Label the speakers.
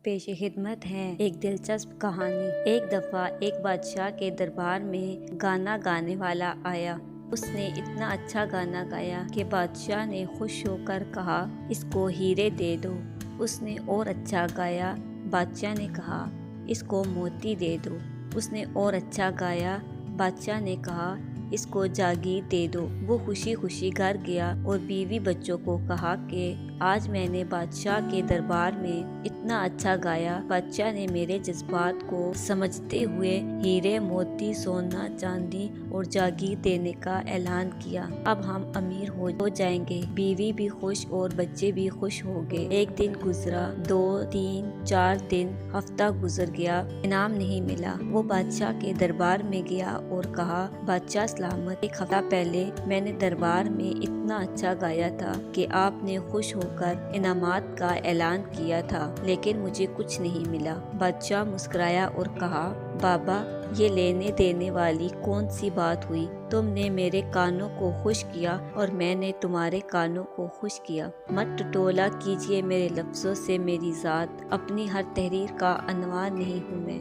Speaker 1: پیش خدمت ہے ایک دلچسپ کہانی۔ ایک دفعہ ایک بادشاہ کے دربار میں گانا گانے والا آیا۔ اس نے اتنا اچھا گانا گایا کہ بادشاہ نے خوش ہو کر کہا، اس کو ہیرے دے دو۔ اس نے اور اچھا گایا۔ بادشاہ نے کہا، اس کو موتی دے دو۔ اس نے اور اچھا گایا۔ بادشاہ نے کہا، اس کو جاگیر دے دو۔ وہ خوشی خوشی گھر گیا اور بیوی بچوں کو کہا کہ آج میں نے بادشاہ کے دربار میں اتنا اچھا گایا، بادشاہ نے میرے جذبات کو سمجھتے ہوئے ہیرے، موتی، سونا، چاندی اور جاگیر دینے کا اعلان کیا۔ اب ہم امیر ہو جائیں گے۔ بیوی بھی خوش اور بچے بھی خوش ہو گئے۔ ایک دن گزرا، 2 3 4 دن، ہفتہ گزر گیا، انعام نہیں ملا۔ وہ بادشاہ کے دربار میں گیا اور کہا، بادشاہ سلامت، ایک ہفتہ پہلے میں نے دربار میں اتنا اچھا گایا تھا کہ آپ نے خوش ہو کر انعامات کا اعلان کیا تھا، لیکن مجھے کچھ نہیں ملا۔ بادشاہ مسکرایا اور کہا، بابا، یہ لینے دینے والی کون سی بات ہوئی؟ تم نے میرے کانوں کو خوش کیا اور میں نے تمہارے کانوں کو خوش کیا۔ مت ٹٹولا کیجیے میرے لفظوں سے میری ذات، اپنی ہر تحریر کا عنوان نہیں ہوں میں۔